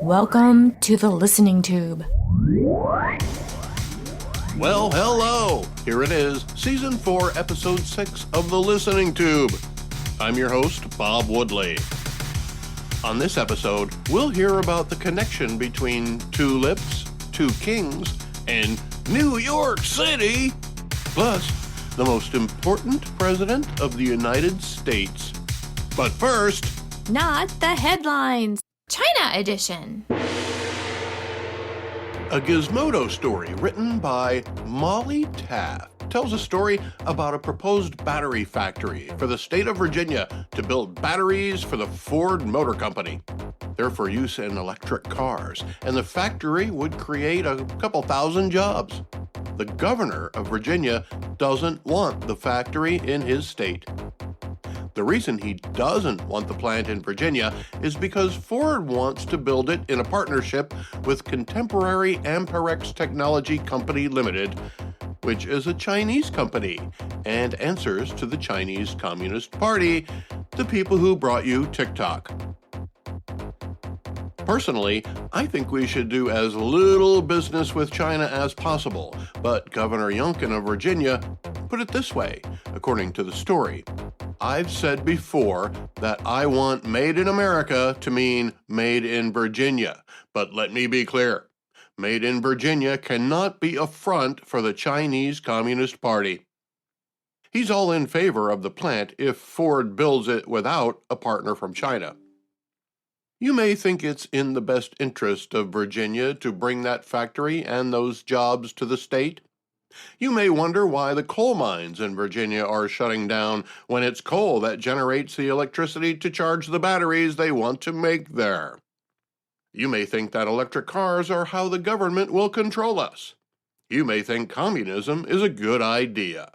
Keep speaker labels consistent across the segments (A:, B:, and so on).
A: Welcome to the listening tube.
B: Well, hello! Here it is, Season 4, Episode 6 of The Listening Tube. I'm your host, Bob Woodley. On this episode, we'll hear about the connection between tulips, two kings, and New York City, plus the most important president of the United States. But first...
A: Not the headlines. China edition.
B: A Gizmodo story written by Molly Taft tells a story about a proposed battery factory for the state of Virginia to build batteries for the Ford Motor Company. They're for use in electric cars, and the factory would create a couple thousand jobs. The governor of Virginia doesn't want the factory in his state. The reason he doesn't want the plant in Virginia is because Ford wants to build it in a partnership with Contemporary Amperex Technology Company Limited, which is a Chinese company and answers to the Chinese Communist Party, the people who brought you TikTok. Personally, I think we should do as little business with China as possible, but Governor Youngkin of Virginia put it this way, according to the story. I've said before that I want Made in America to mean Made in Virginia, but let me be clear. Made in Virginia cannot be a front for the Chinese Communist Party. He's all in favor of the plant if Ford builds it without a partner from China. You may think it's in the best interest of Virginia to bring that factory and those jobs to the state. You may wonder why the coal mines in Virginia are shutting down when it's coal that generates the electricity to charge the batteries they want to make there. You may think that electric cars are how the government will control us. You may think communism is a good idea.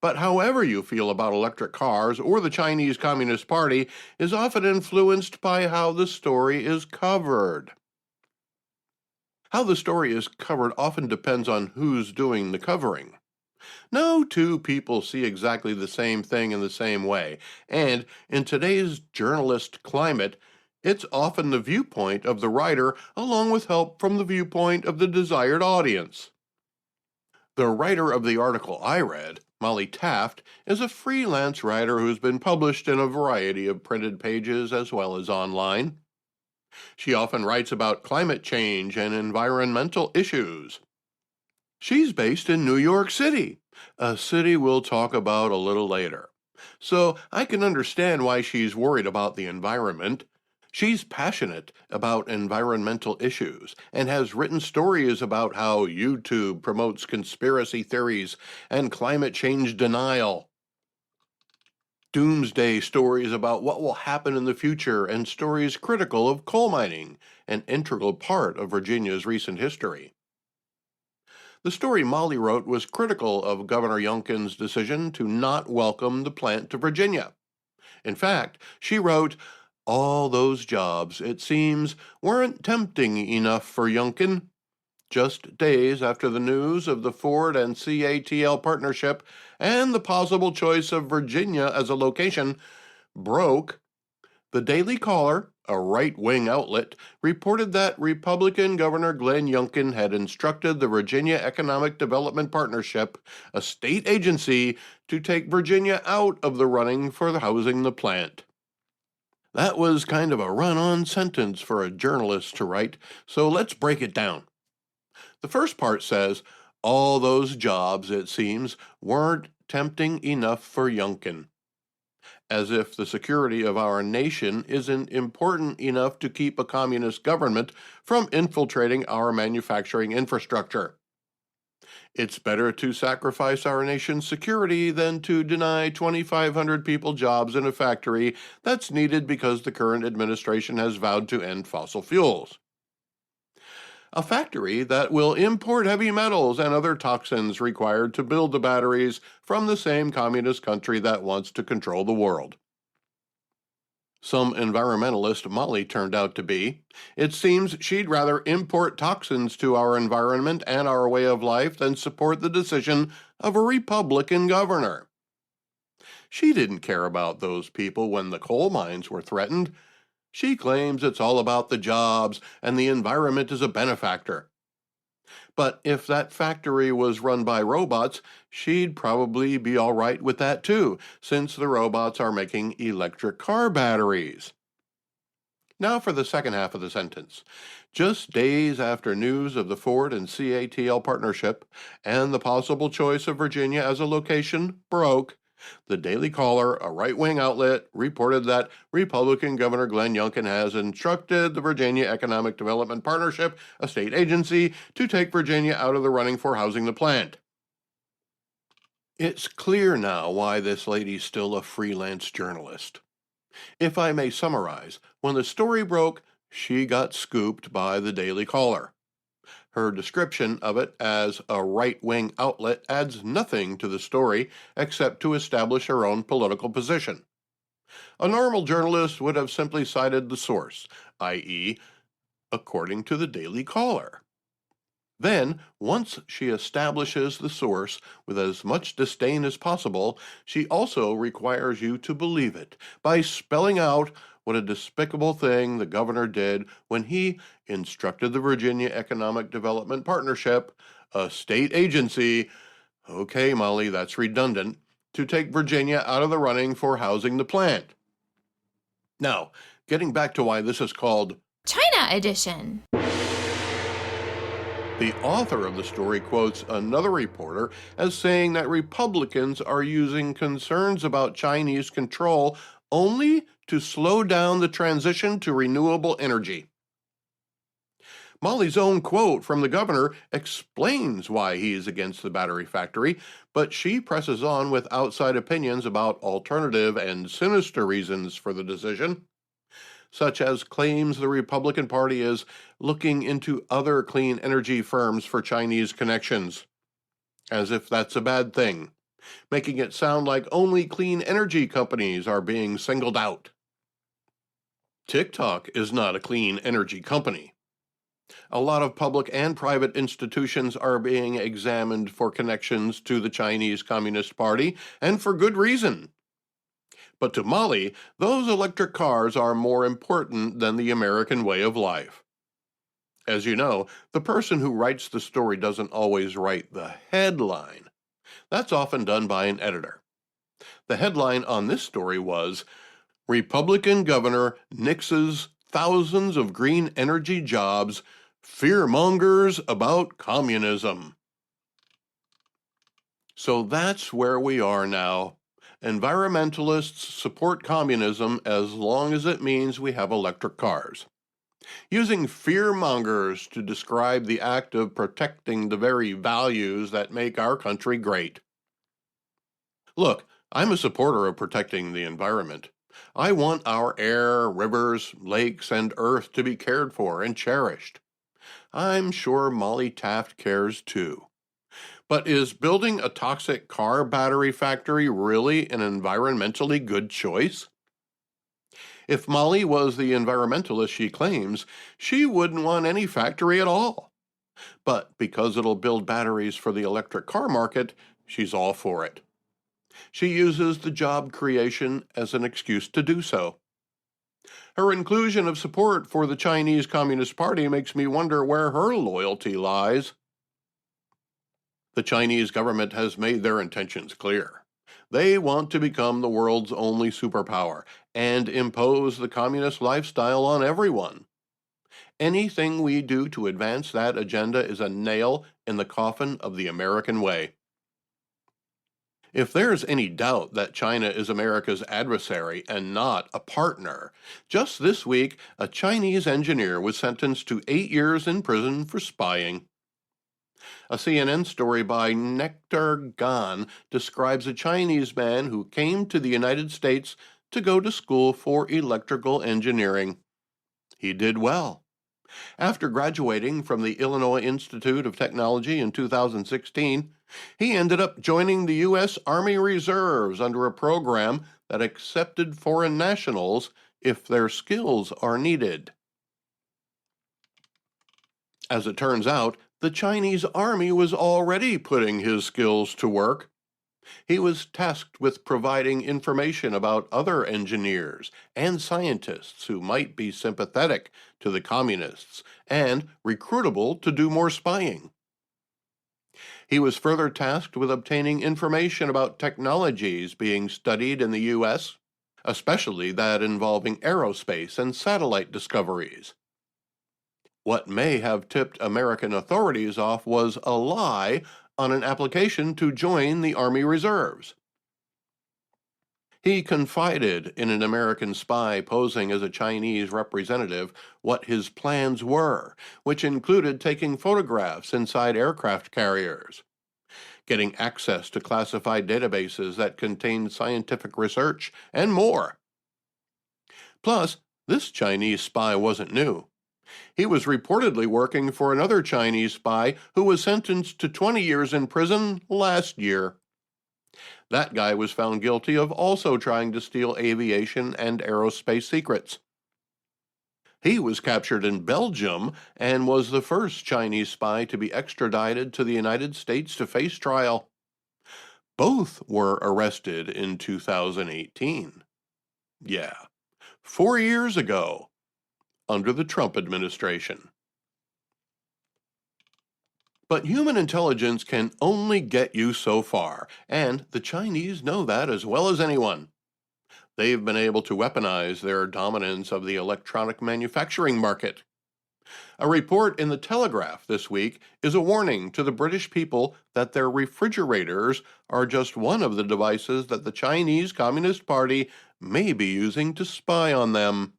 B: But however you feel about electric cars or the Chinese Communist Party is often influenced by how the story is covered. How the story is covered often depends on who's doing the covering. No two people see exactly the same thing in the same way, and in today's journalist climate, it's often the viewpoint of the writer along with help from the viewpoint of the desired audience. The writer of the article I read, Molly Taft, is a freelance writer who's been published in a variety of printed pages as well as online. She often writes about climate change and environmental issues. She's based in New York City, a city we'll talk about a little later. So I can understand why she's worried about the environment. She's passionate about environmental issues and has written stories about how YouTube promotes conspiracy theories and climate change denial. Doomsday stories about what will happen in the future and stories critical of coal mining, an integral part of Virginia's recent history. The story Molly wrote was critical of Governor Youngkin's decision to not welcome the plant to Virginia. In fact, she wrote, "All those jobs, it seems, weren't tempting enough for Youngkin." Just days after the news of the Ford and CATL partnership and the possible choice of Virginia as a location broke, the Daily Caller, a right-wing outlet, reported that Republican Governor Glenn Youngkin had instructed the Virginia Economic Development Partnership, a state agency, to take Virginia out of the running for housing the plant. That was kind of a run-on sentence for a journalist to write, so let's break it down. The first part says, all those jobs, it seems, weren't tempting enough for Youngkin. As if the security of our nation isn't important enough to keep a communist government from infiltrating our manufacturing infrastructure. It's better to sacrifice our nation's security than to deny 2,500 people jobs in a factory that's needed because the current administration has vowed to end fossil fuels. A factory that will import heavy metals and other toxins required to build the batteries from the same communist country that wants to control the world. Some environmentalist Molly turned out to be. It seems she'd rather import toxins to our environment and our way of life than support the decision of a Republican governor. She didn't care about those people when the coal mines were threatened. She claims it's all about the jobs and the environment is a benefactor. But if that factory was run by robots, she'd probably be all right with that too, since the robots are making electric car batteries. Now for the second half of the sentence. Just days after news of the Ford and CATL partnership and the possible choice of Virginia as a location broke, the Daily Caller, a right-wing outlet, reported that Republican Governor Glenn Youngkin has instructed the Virginia Economic Development Partnership, a state agency, to take Virginia out of the running for housing the plant. It's clear now why this lady's still a freelance journalist. If I may summarize, when the story broke, she got scooped by the Daily Caller. Her description of it as a right-wing outlet adds nothing to the story except to establish her own political position. A normal journalist would have simply cited the source, i.e., according to the Daily Caller. Then, once she establishes the source with as much disdain as possible, she also requires you to believe it by spelling out what a despicable thing the governor did when he instructed the Virginia Economic Development Partnership, a state agency, okay, Molly, that's redundant, to take Virginia out of the running for housing the plant. Now, getting back to why this is called
A: China Edition.
B: The author of the story quotes another reporter as saying that Republicans are using concerns about Chinese control only to slow down the transition to renewable energy. Molly's own quote from the governor explains why he is against the battery factory, but she presses on with outside opinions about alternative and sinister reasons for the decision, such as claims the Republican Party is looking into other clean energy firms for Chinese connections, as if that's a bad thing, making it sound like only clean energy companies are being singled out. TikTok is not a clean energy company. A lot of public and private institutions are being examined for connections to the Chinese Communist Party, and for good reason. But to Molly, those electric cars are more important than the American way of life. As you know, the person who writes the story doesn't always write the headline. That's often done by an editor. The headline on this story was, Republican Governor nixes thousands of green energy jobs, fearmongers about communism. So that's where we are now. Environmentalists support communism as long as it means we have electric cars. Using fearmongers to describe the act of protecting the very values that make our country great. Look, I'm a supporter of protecting the environment. I want our air, rivers, lakes, and earth to be cared for and cherished. I'm sure Molly Taft cares too. But is building a toxic car battery factory really an environmentally good choice? If Molly was the environmentalist she claims, she wouldn't want any factory at all. But because it'll build batteries for the electric car market, she's all for it. She uses the job creation as an excuse to do so. Her inclusion of support for the Chinese Communist Party makes me wonder where her loyalty lies. The Chinese government has made their intentions clear. They want to become the world's only superpower and impose the communist lifestyle on everyone. Anything we do to advance that agenda is a nail in the coffin of the American way. If there's any doubt that China is America's adversary and not a partner, just this week a Chinese engineer was sentenced to 8 years in prison for spying. A CNN story by Nectar Gan describes a Chinese man who came to the United States to go to school for electrical engineering. He did well. After graduating from the Illinois Institute of Technology in 2016, he ended up joining the U.S. Army Reserves under a program that accepted foreign nationals if their skills are needed. As it turns out, the Chinese army was already putting his skills to work. He was tasked with providing information about other engineers and scientists who might be sympathetic to the communists and recruitable to do more spying. He was further tasked with obtaining information about technologies being studied in the U.S., especially that involving aerospace and satellite discoveries. What may have tipped American authorities off was a lie on an application to join the Army Reserves. He confided in an American spy posing as a Chinese representative what his plans were, which included taking photographs inside aircraft carriers, getting access to classified databases that contained scientific research, and more. Plus, this Chinese spy wasn't new. He was reportedly working for another Chinese spy who was sentenced to 20 years in prison last year. That guy was found guilty of also trying to steal aviation and aerospace secrets. He was captured in Belgium and was the first Chinese spy to be extradited to the United States to face trial. Both were arrested in 2018. Yeah, 4 years ago, under the Trump administration. But human intelligence can only get you so far, and the Chinese know that as well as anyone. They've been able to weaponize their dominance of the electronic manufacturing market. A report in the Telegraph this week is a warning to the British people that their refrigerators are just one of the devices that the Chinese Communist Party may be using to spy on them.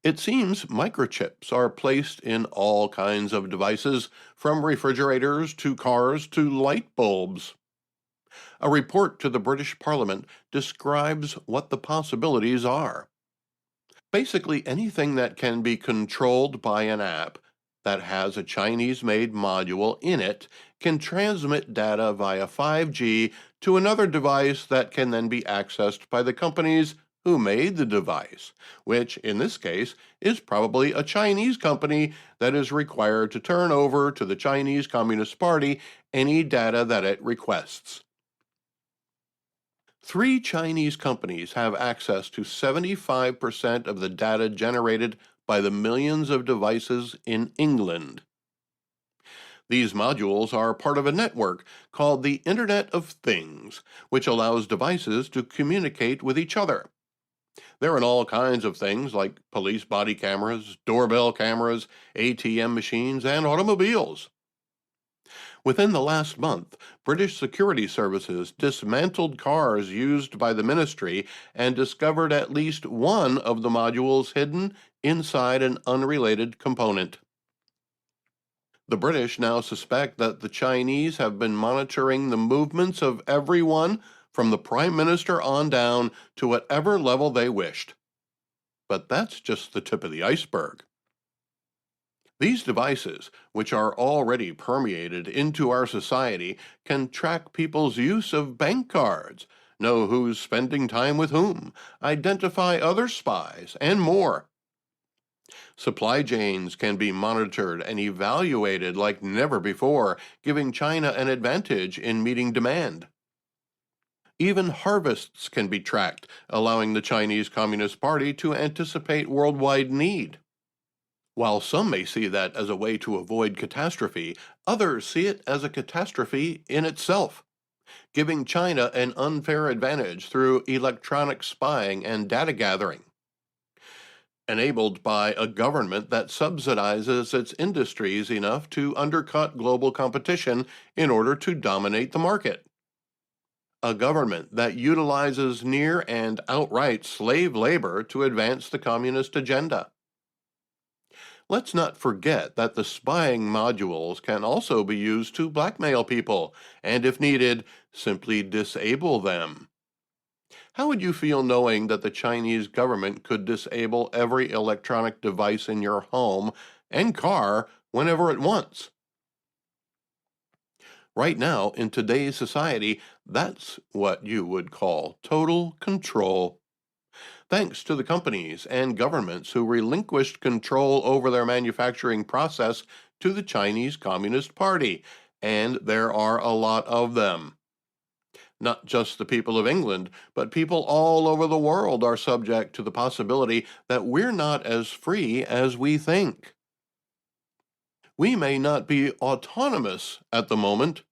B: It seems microchips are placed in all kinds of devices, from refrigerators to cars to light bulbs. A report to the British Parliament describes what the possibilities are. Basically, anything that can be controlled by an app that has a Chinese-made module in it can transmit data via 5G to another device that can then be accessed by the companies who made the device, which in this case is probably a Chinese company that is required to turn over to the Chinese Communist Party any data that it requests. 3 Chinese companies have access to 75% of the data generated by the millions of devices in England. These modules are part of a network called the Internet of Things, which allows devices to communicate with each other. They're in all kinds of things like police body cameras, doorbell cameras, ATM machines, and automobiles. Within the last month, British security services dismantled cars used by the ministry and discovered at least one of the modules hidden inside an unrelated component. The British now suspect that the Chinese have been monitoring the movements of everyone from the Prime Minister on down to whatever level they wished. But that's just the tip of the iceberg. These devices, which are already permeated into our society, can track people's use of bank cards, know who's spending time with whom, identify other spies, and more. Supply chains can be monitored and evaluated like never before, giving China an advantage in meeting demand. Even harvests can be tracked, allowing the Chinese Communist Party to anticipate worldwide need. While some may see that as a way to avoid catastrophe, others see it as a catastrophe in itself, giving China an unfair advantage through electronic spying and data gathering, enabled by a government that subsidizes its industries enough to undercut global competition in order to dominate the market. A government that utilizes near and outright slave labor to advance the communist agenda. Let's not forget that the spying modules can also be used to blackmail people, and if needed, simply disable them. How would you feel knowing that the Chinese government could disable every electronic device in your home and car whenever it wants? Right now, in today's society, that's what you would call total control. Thanks to the companies and governments who relinquished control over their manufacturing process to the Chinese Communist Party, and there are a lot of them. Not just the people of England, but people all over the world are subject to the possibility that we're not as free as we think. We may not be autonomous at the moment.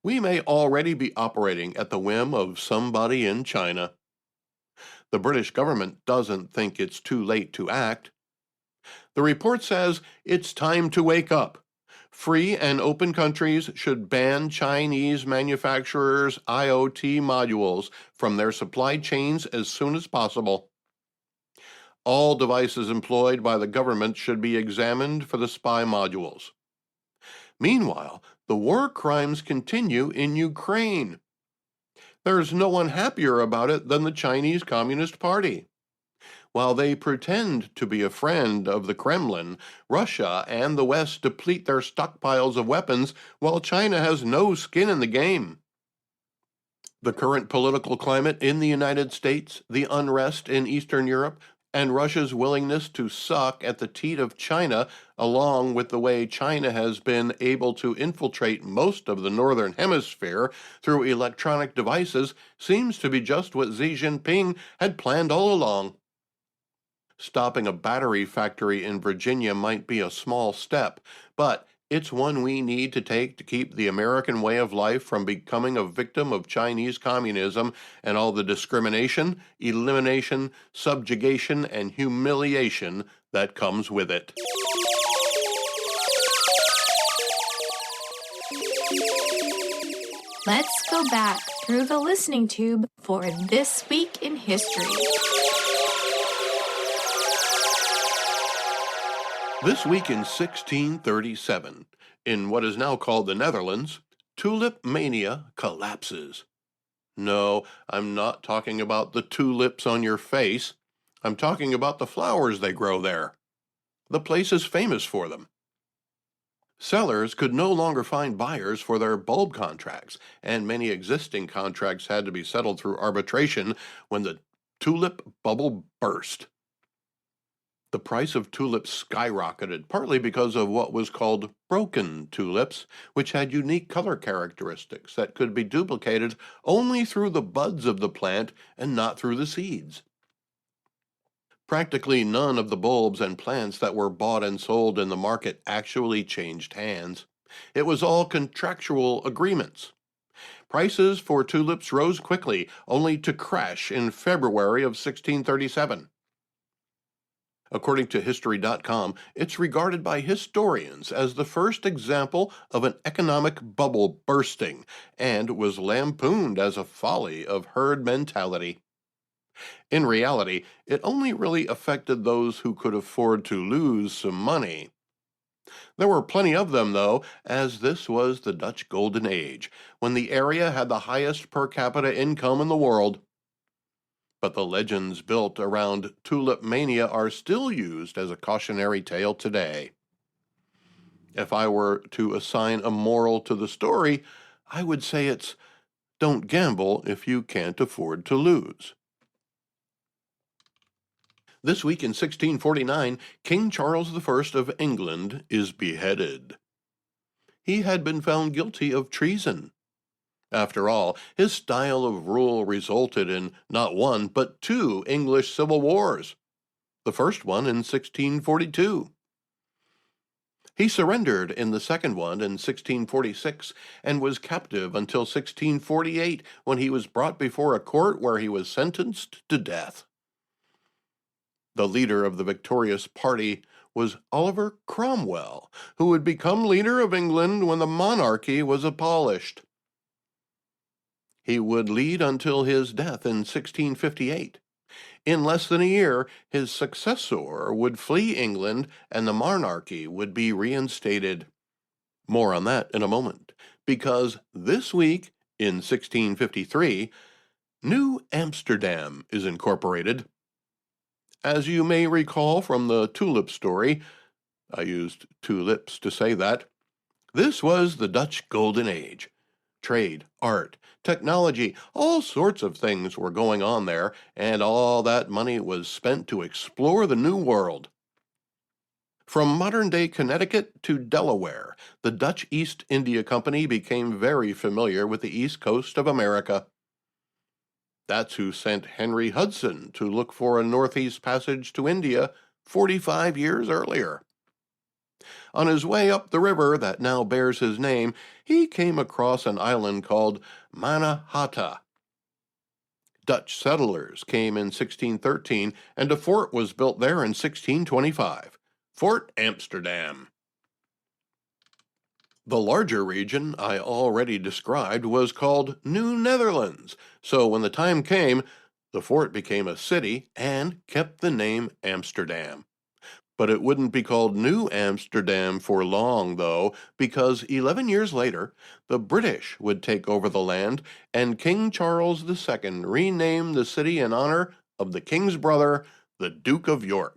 B: We may already be operating at the whim of somebody in China. The British government doesn't think it's too late to act. The report says it's time to wake up. Free and open countries should ban Chinese manufacturers' IoT modules from their supply chains as soon as possible. All devices employed by the government should be examined for the spy modules. Meanwhile, the war crimes continue in Ukraine. There's no one happier about it than the Chinese Communist Party. While they pretend to be a friend of the Kremlin, Russia and the West deplete their stockpiles of weapons while China has no skin in the game. The current political climate in the United States, the unrest in Eastern Europe, and Russia's willingness to suck at the teat of China, along with the way China has been able to infiltrate most of the Northern Hemisphere through electronic devices, seems to be just what Xi Jinping had planned all along. Stopping a battery factory in Virginia might be a small step, but it's one we need to take to keep the American way of life from becoming a victim of Chinese communism and all the discrimination, elimination, subjugation, and humiliation that comes with it.
A: Let's go back through the listening tube for This Week in History.
B: This week in 1637, in what is now called the Netherlands, tulip mania collapses. No, I'm not talking about the tulips on your face. I'm talking about the flowers they grow there. The place is famous for them. Sellers could no longer find buyers for their bulb contracts, and many existing contracts had to be settled through arbitration when the tulip bubble burst. The price of tulips skyrocketed, partly because of what was called broken tulips, which had unique color characteristics that could be duplicated only through the buds of the plant and not through the seeds. Practically none of the bulbs and plants that were bought and sold in the market actually changed hands. It was all contractual agreements. Prices for tulips rose quickly, only to crash in February of 1637. According to History.com, it's regarded by historians as the first example of an economic bubble bursting and was lampooned as a folly of herd mentality. In reality, it only really affected those who could afford to lose some money. There were plenty of them, though, as this was the Dutch Golden Age, when the area had the highest per capita income in the world. But the legends built around tulip mania are still used as a cautionary tale today. If I were to assign a moral to the story, I would say it's don't gamble if you can't afford to lose. This week in 1649, King Charles I of England is beheaded. He had been found guilty of treason. After all, his style of rule resulted in not one, but two English civil wars, the first one in 1642. He surrendered in the second one in 1646 and was captive until 1648, when he was brought before a court where he was sentenced to death. The leader of the victorious party was Oliver Cromwell, who would become leader of England when the monarchy was abolished. He would lead until his death in 1658. In less than a year, his successor would flee England and the monarchy would be reinstated. More on that in a moment, because this week, in 1653, New Amsterdam is incorporated. As you may recall from the tulip story, I used tulips to say that, this was the Dutch Golden Age. Trade, art, technology, all sorts of things were going on there, and all that money was spent to explore the New World. From modern-day Connecticut to Delaware, the Dutch East India Company became very familiar with the east coast of America. That's who sent Henry Hudson to look for a northeast passage to India 45 years earlier. On his way up the river that now bears his name, he came across an island called Mannahatta. Dutch settlers came in 1613, and a fort was built there in 1625, Fort Amsterdam. The larger region I already described was called New Netherlands, so when the time came, the fort became a city and kept the name Amsterdam. But it wouldn't be called New Amsterdam for long, though, because 11 years later, the British would take over the land, and King Charles II renamed the city in honor of the king's brother, the Duke of York.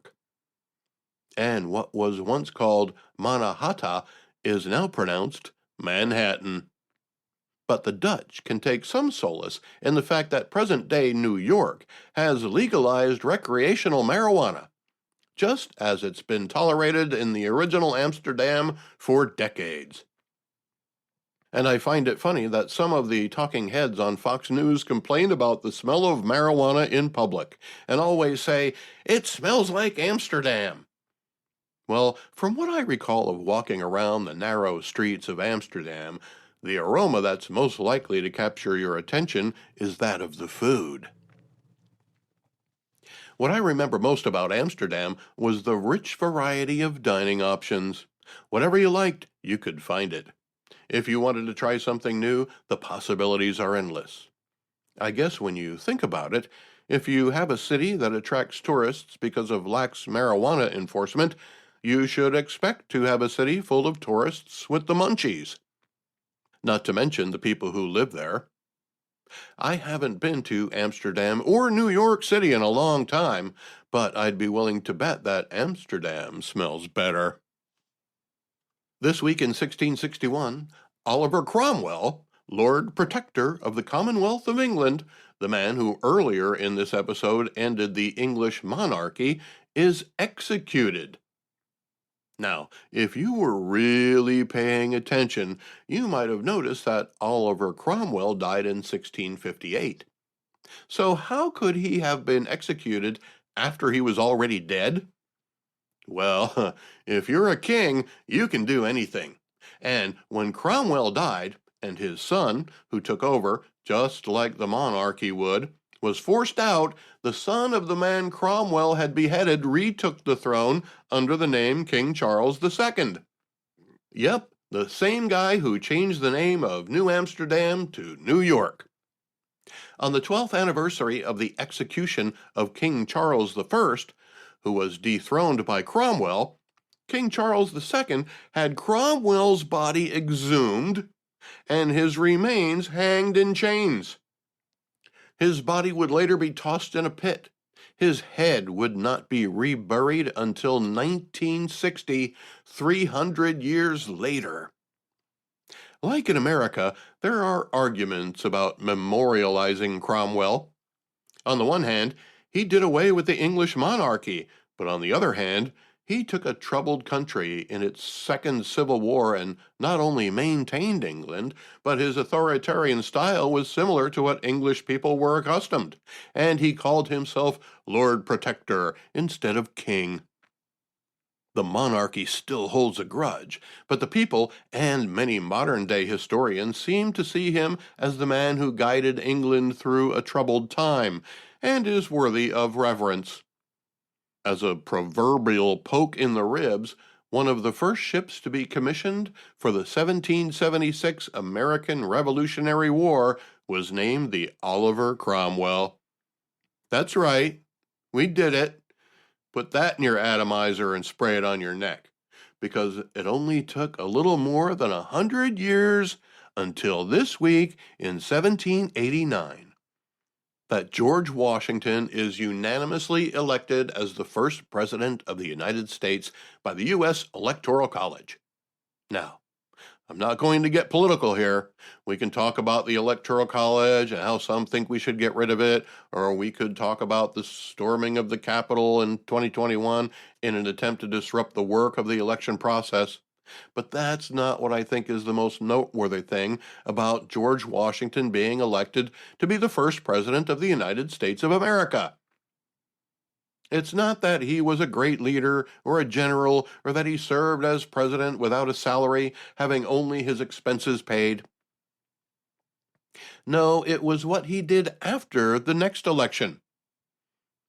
B: And what was once called Mannahatta is now pronounced Manhattan. But the Dutch can take some solace in the fact that present-day New York has legalized recreational marijuana, just as it's been tolerated in the original Amsterdam for decades. And I find it funny that some of the talking heads on Fox News complain about the smell of marijuana in public and always say, "It smells like Amsterdam." Well, from what I recall of walking around the narrow streets of Amsterdam, the aroma that's most likely to capture your attention is that of the food. What I remember most about Amsterdam was the rich variety of dining options. Whatever you liked, you could find it. If you wanted to try something new, the possibilities are endless. I guess when you think about it, if you have a city that attracts tourists because of lax marijuana enforcement, you should expect to have a city full of tourists with the munchies. Not to mention the people who live there. I haven't been to Amsterdam or New York City in a long time, but I'd be willing to bet that Amsterdam smells better. This week in 1661, Oliver Cromwell, Lord Protector of the Commonwealth of England, the man who earlier in this episode ended the English monarchy, is executed. Now, if you were really paying attention, you might have noticed that Oliver Cromwell died in 1658. So how could he have been executed after he was already dead? Well, if you're a king, you can do anything. And when Cromwell died, and his son, who took over, just like the monarchy would, was forced out, the son of the man Cromwell had beheaded retook the throne under the name King Charles II. Yep, the same guy who changed the name of New Amsterdam to New York. On the 12th anniversary of the execution of King Charles I, who was dethroned by Cromwell, King Charles II had Cromwell's body exhumed and his remains hanged in chains. His body would later be tossed in a pit. His head would not be reburied until 1960, 300 years later. Like in America, there are arguments about memorializing Cromwell. On the one hand, he did away with the English monarchy, but on the other hand, he took a troubled country in its second civil war and not only maintained England, but his authoritarian style was similar to what English people were accustomed, and he called himself Lord Protector instead of King. The monarchy still holds a grudge, but the people and many modern-day historians seem to see him as the man who guided England through a troubled time and is worthy of reverence. As a proverbial poke in the ribs, one of the first ships to be commissioned for the 1776 American Revolutionary War was named the Oliver Cromwell. That's right, we did it. Put that in your atomizer and spray it on your neck, because it only took a little more than 100 years until this week in 1789 that George Washington is unanimously elected as the first president of the United States by the U.S. Electoral College. Now, I'm not going to get political here. We can talk about the Electoral College and how some think we should get rid of it, or we could talk about the storming of the Capitol in 2021 in an attempt to disrupt the work of the election process. But that's not what I think is the most noteworthy thing about George Washington being elected to be the first president of the United States of America. It's not that he was a great leader or a general or that he served as president without a salary, having only his expenses paid. No, it was what he did after the next election.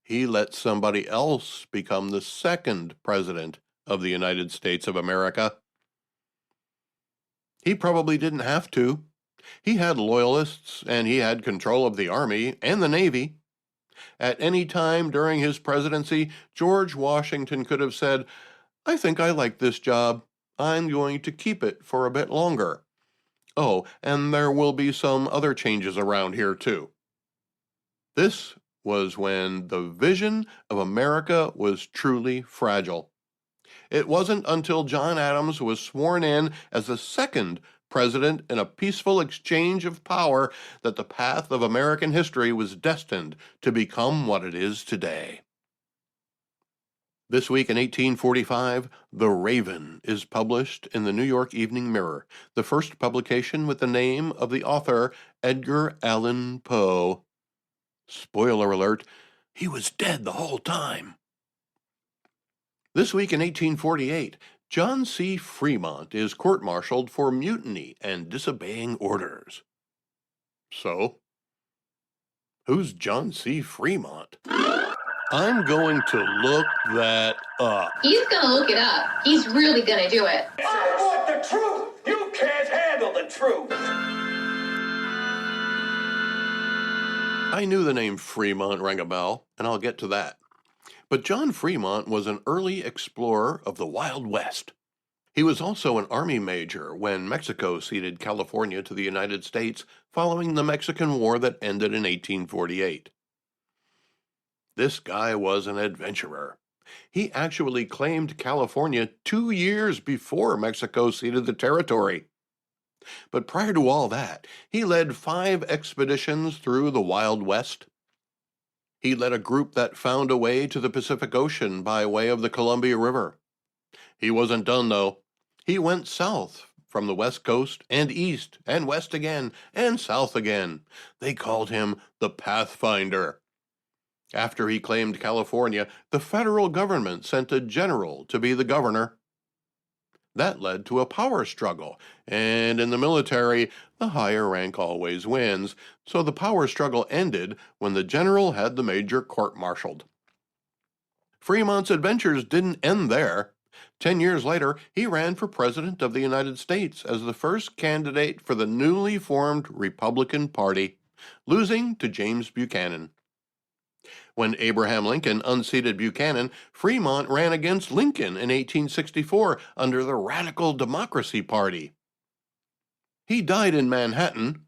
B: He let somebody else become the second president of the United States of America. He probably didn't have to. He had loyalists and he had control of the Army and the Navy. At any time during his presidency, George Washington could have said, I think I like this job. I'm going to keep it for a bit longer. Oh, and there will be some other changes around here too. This was when the vision of America was truly fragile. It wasn't until John Adams was sworn in as the second president in a peaceful exchange of power that the path of American history was destined to become what it is today. This week in 1845, The Raven is published in the New York Evening Mirror, the first publication with the name of the author, Edgar Allan Poe. Spoiler alert, he was dead the whole time. This week in 1848, John C. Fremont is court-martialed for mutiny and disobeying orders. So, who's John C. Fremont? I'm going to look that up.
C: He's gonna look it up. He's really gonna do it.
D: I want the truth! You can't handle the truth!
B: I knew the name Fremont rang a bell, and I'll get to that. But John Fremont was an early explorer of the Wild West. He was also an Army major when Mexico ceded California to the United States following the Mexican War that ended in 1848. This guy was an adventurer. He actually claimed California 2 years before Mexico ceded the territory. But prior to all that, he led 5 expeditions through the Wild West. He led a group that found a way to the Pacific Ocean by way of the Columbia River. He wasn't done, though. He went south from the West Coast and east and west again and south again. They called him the Pathfinder. After he claimed California, the federal government sent a general to be the governor. That led to a power struggle, and in the military, the higher rank always wins, so the power struggle ended when the general had the major court-martialed. Fremont's adventures didn't end there. 10 years later, he ran for president of the United States as the first candidate for the newly formed Republican Party, losing to James Buchanan. When Abraham Lincoln unseated Buchanan, Fremont ran against Lincoln in 1864 under the Radical Democracy Party. He died in Manhattan,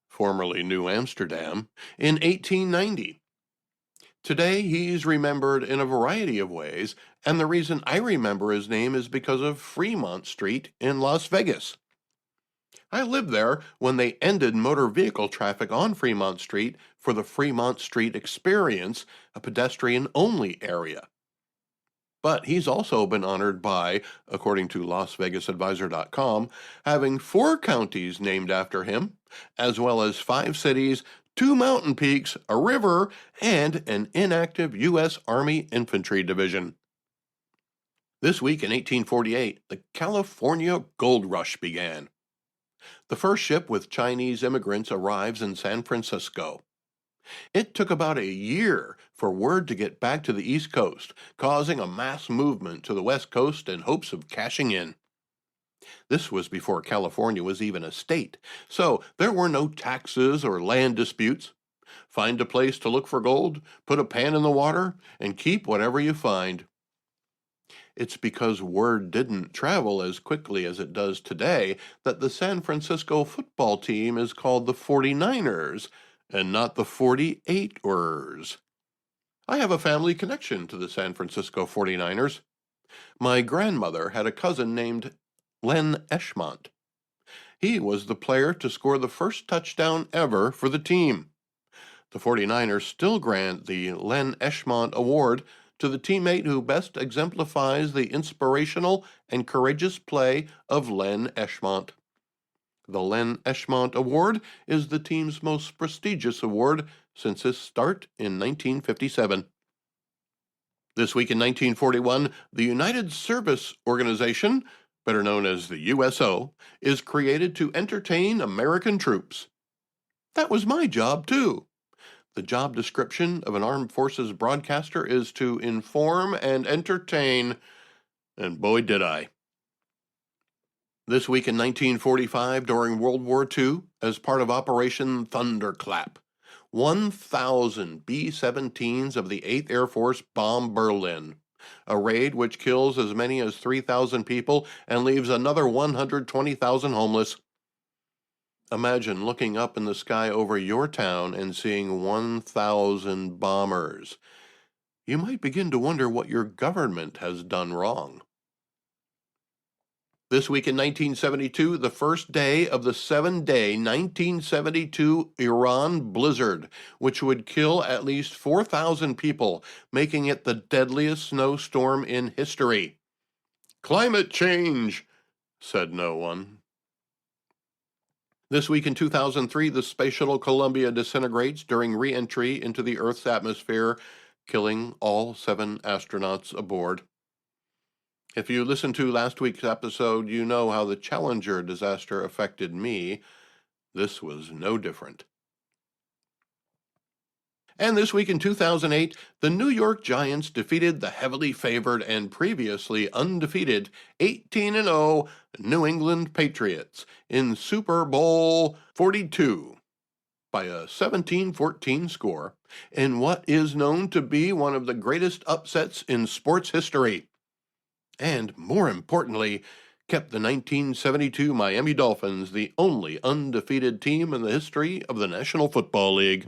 B: formerly New Amsterdam, in 1890. Today, he's remembered in a variety of ways, and the reason I remember his name is because of Fremont Street in Las Vegas. I lived there when they ended motor vehicle traffic on Fremont Street for the Fremont Street Experience, a pedestrian-only area. But he's also been honored by, according to LasVegasAdvisor.com, having 4 counties named after him, as well as 5 cities, 2 mountain peaks, a river, and an inactive U.S. Army Infantry Division. This week in 1848, the California Gold Rush began. The first ship with Chinese immigrants arrives in San Francisco. It took about a year for word to get back to the East Coast, causing a mass movement to the West Coast in hopes of cashing in. This was before California was even a state, so there were no taxes or land disputes. Find a place to look for gold, put a pan in the water, and keep whatever you find. It's because word didn't travel as quickly as it does today that the San Francisco football team is called the 49ers and not the 48ers. I have a family connection to the San Francisco 49ers. My grandmother had a cousin named Len Eschmont. He was the player to score the first touchdown ever for the team. The 49ers still grant the Len Eshmont Award to the teammate who best exemplifies the inspirational and courageous play of Len Eshmont. The Len Eshmont Award is the team's most prestigious award since its start in 1957. This week in 1941, the United Service Organization, better known as the USO, is created to entertain American troops. That was my job, too. The job description of an armed forces broadcaster is to inform and entertain, and boy did I. This week in 1945, during World War II, as part of Operation Thunderclap, 1,000 B-17s of the 8th Air Force bomb Berlin, a raid which kills as many as 3,000 people and leaves another 120,000 homeless. Imagine looking up in the sky over your town and seeing 1,000 bombers. You might begin to wonder what your government has done wrong. This week in 1972, the first day of the 7-day 1972 Iran blizzard, which would kill at least 4,000 people, making it the deadliest snowstorm in history. Climate change, said no one. This week in 2003, the space shuttle Columbia disintegrates during re-entry into the Earth's atmosphere, killing all 7 astronauts aboard. If you listened to last week's episode, you know how the Challenger disaster affected me. This was no different. And this week in 2008, the New York Giants defeated the heavily favored and previously undefeated 18-0 New England Patriots in Super Bowl 42 by a 17-14 score in what is known to be one of the greatest upsets in sports history. And, more importantly, kept the 1972 Miami Dolphins the only undefeated team in the history of the National Football League.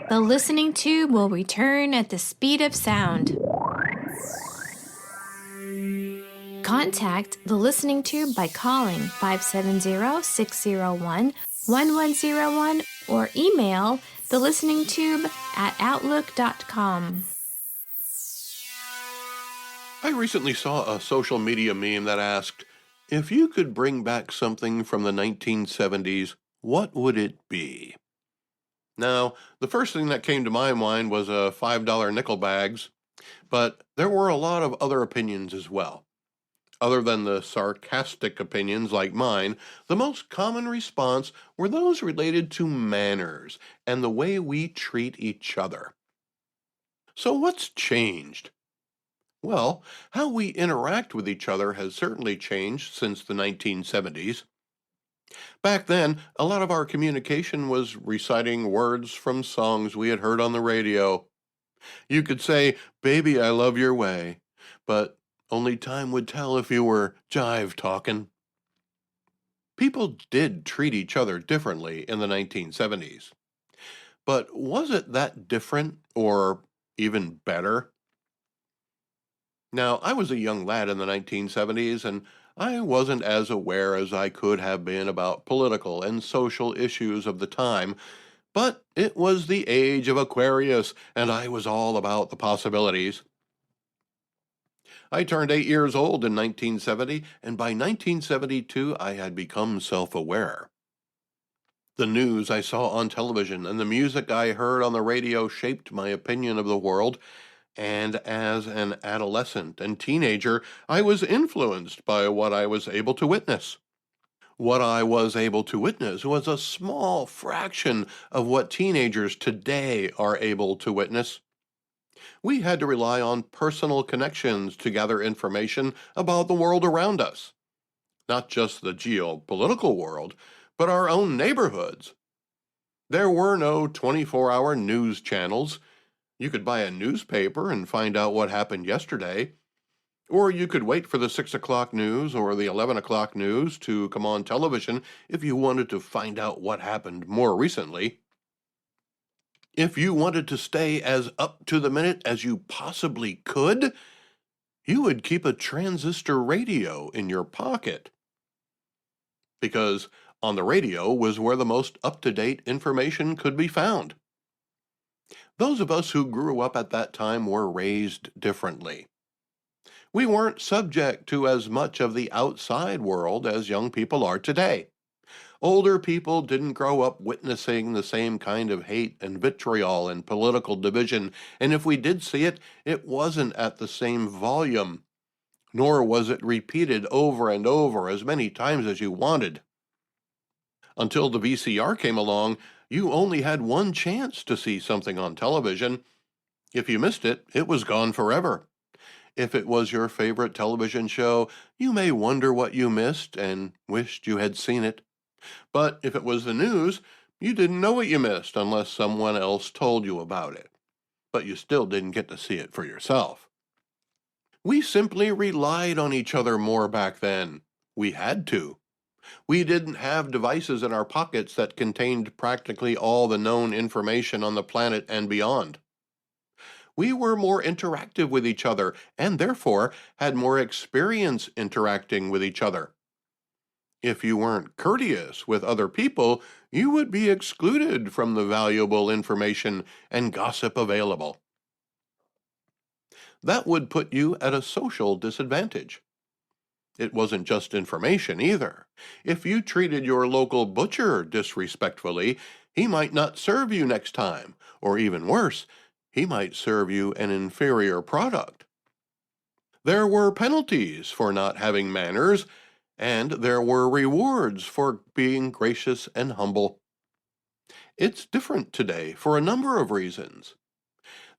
A: The listening tube will return at the speed of sound. Contact the listening tube by calling 570-601-1101 or email thelisteningtube@outlook.com.
B: I recently saw a social media meme that asked, if you could bring back something from the 1970s, what would it be? Now, the first thing that came to my mind was $5 nickel bags, but there were a lot of other opinions as well. Other than the sarcastic opinions like mine, the most common response were those related to manners and the way we treat each other. So what's changed? Well, how we interact with each other has certainly changed since the 1970s. Back then, a lot of our communication was reciting words from songs we had heard on the radio. You could say, "Baby, I love your way," but only time would tell if you were jive talking. People did treat each other differently in the 1970s. But was it that different or even better? Now, I was a young lad in the 1970s, and I wasn't as aware as I could have been about political and social issues of the time, but it was the age of Aquarius, and I was all about the possibilities. I turned 8 years old in 1970, and by 1972 I had become self-aware. The news I saw on television and the music I heard on the radio shaped my opinion of the world, and as an adolescent and teenager, I was influenced by what I was able to witness. What I was able to witness was a small fraction of what teenagers today are able to witness. We had to rely on personal connections to gather information about the world around us. Not just the geopolitical world, but our own neighborhoods. There were no 24-hour news channels. You could buy a newspaper and find out what happened yesterday, or you could wait for the 6 o'clock news or the 11 o'clock news to come on television if you wanted to find out what happened more recently. If you wanted to stay as up to the minute as you possibly could, you would keep a transistor radio in your pocket. because on the radio was where the most up-to-date information could be found. Those of us who grew up at that time were raised differently. We weren't subject to as much of the outside world as young people are today. Older people didn't grow up witnessing the same kind of hate and vitriol and political division, and if we did see it, it wasn't at the same volume, nor was it repeated over and over as many times as you wanted. Until the VCR came along, you only had one chance to see something on television. If you missed it, it was gone forever. If it was your favorite television show, you may wonder what you missed and wished you had seen it. But if it was the news, you didn't know what you missed unless someone else told you about it. But you still didn't get to see it for yourself. We simply relied on each other more back then. We had to. We didn't have devices in our pockets that contained practically all the known information on the planet and beyond. We were more interactive with each other and therefore had more experience interacting with each other. If you weren't courteous with other people, you would be excluded from the valuable information and gossip available. That would put you at a social disadvantage. It wasn't just information either. If you treated your local butcher disrespectfully, he might not serve you next time, or even worse, he might serve you an inferior product. There were penalties for not having manners, and there were rewards for being gracious and humble. It's different today for a number of reasons.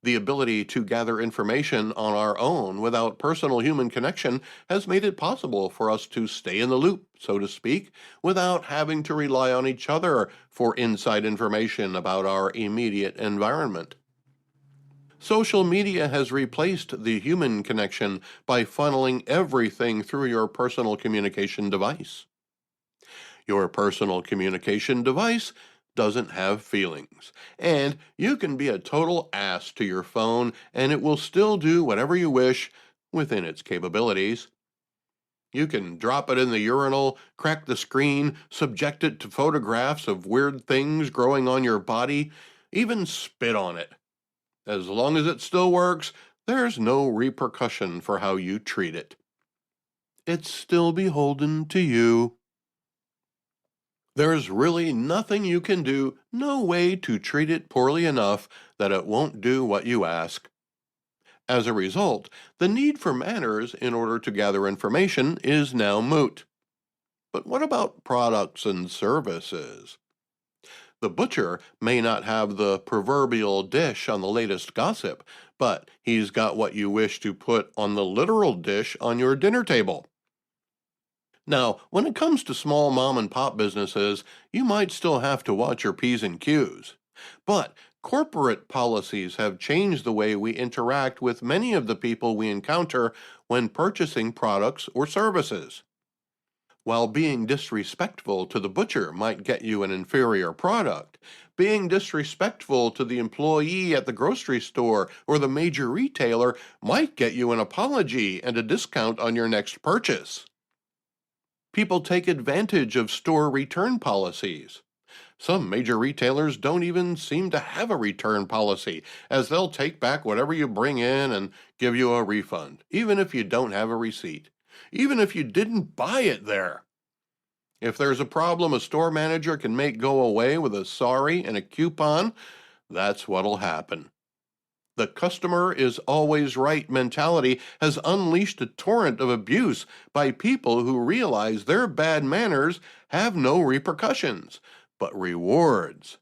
B: The ability to gather information on our own without personal human connection has made it possible for us to stay in the loop, so to speak, without having to rely on each other for inside information about our immediate environment. Social media has replaced the human connection by funneling everything through your personal communication device. Your personal communication device doesn't have feelings, and you can be a total ass to your phone and it will still do whatever you wish within its capabilities. You can drop it in the urinal, crack the screen, subject it to photographs of weird things growing on your body, even spit on it. As long as it still works, there's no repercussion for how you treat it. It's still beholden to you. There's really nothing you can do, no way to treat it poorly enough that it won't do what you ask. As a result, the need for manners in order to gather information is now moot. But what about products and services? The butcher may not have the proverbial dish on the latest gossip, but he's got what you wish to put on the literal dish on your dinner table. Now, when it comes to small mom and pop businesses, you might still have to watch your P's and Q's. But corporate policies have changed the way we interact with many of the people we encounter when purchasing products or services. While being disrespectful to the butcher might get you an inferior product, being disrespectful to the employee at the grocery store or the major retailer might get you an apology and a discount on your next purchase. People take advantage of store return policies. Some major retailers don't even seem to have a return policy, as they'll take back whatever you bring in and give you a refund, even if you don't have a receipt, even if you didn't buy it there. If there's a problem a store manager can make go away with a sorry and a coupon, that's what'll happen. The customer is always right mentality has unleashed a torrent of abuse by people who realize their bad manners have no repercussions, but rewards.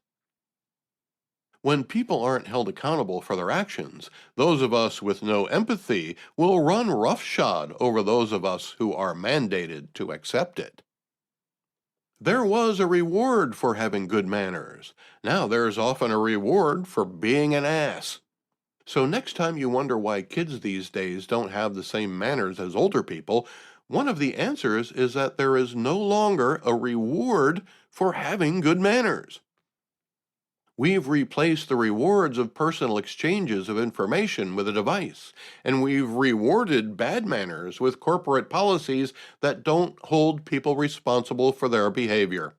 B: When people aren't held accountable for their actions, those of us with no empathy will run roughshod over those of us who are mandated to accept it. There was a reward for having good manners. Now there's often a reward for being an ass. So next time you wonder why kids these days don't have the same manners as older people, one of the answers is that there is no longer a reward for having good manners. We've replaced the rewards of personal exchanges of information with a device, and we've rewarded bad manners with corporate policies that don't hold people responsible for their behavior.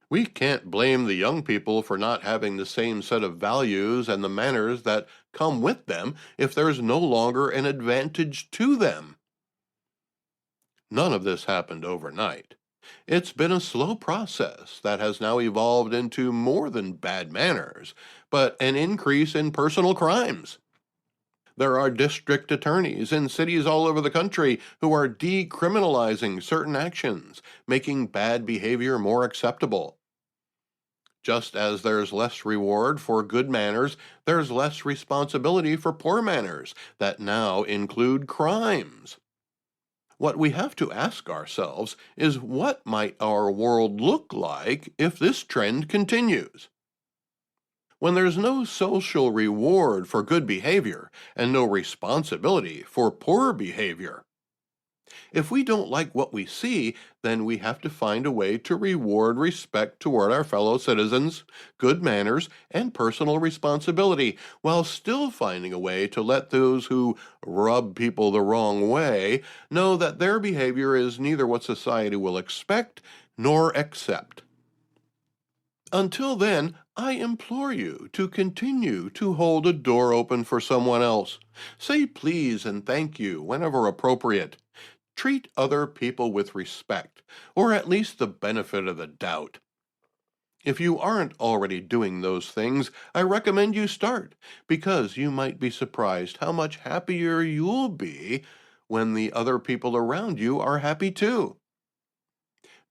B: We can't blame the young people for not having the same set of values and the manners that come with them if there's no longer an advantage to them. None of this happened overnight. It's been a slow process that has now evolved into more than bad manners, but an increase in personal crimes. There are district attorneys in cities all over the country who are decriminalizing certain actions, making bad behavior more acceptable. Just as there's less reward for good manners, there's less responsibility for poor manners that now include crimes. What we have to ask ourselves is, what might our world look like if this trend continues? When there's no social reward for good behavior and no responsibility for poor behavior. If we don't like what we see, then we have to find a way to reward respect toward our fellow citizens, good manners, and personal responsibility, while still finding a way to let those who rub people the wrong way know that their behavior is neither what society will expect nor accept. Until then, I implore you to continue to hold a door open for someone else. Say please and thank you whenever appropriate. Treat other people with respect, or at least the benefit of the doubt. If you aren't already doing those things, I recommend you start, because you might be surprised how much happier you'll be when the other people around you are happy too.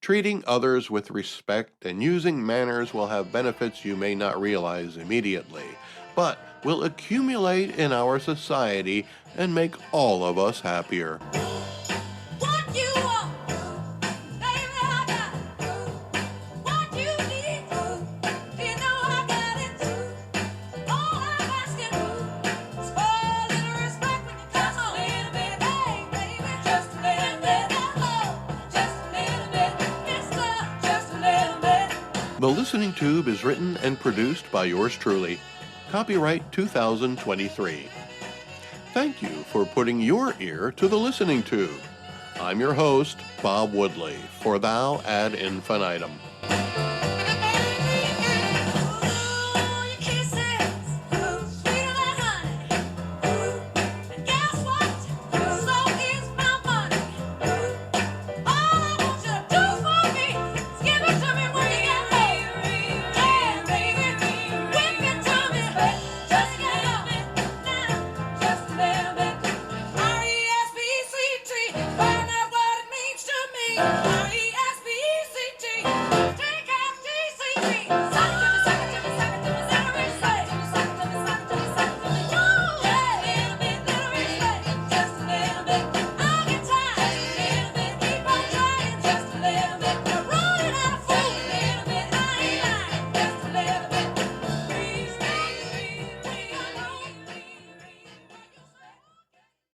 B: Treating others with respect and using manners will have benefits you may not realize immediately, but will accumulate in our society and make all of us happier. The Listening Tube is written and produced by yours truly. Copyright 2023. Thank you for putting your ear to the Listening Tube. I'm your host, Bob Woodley, for Thou Ad Infinitum.
E: Find out what it means to me.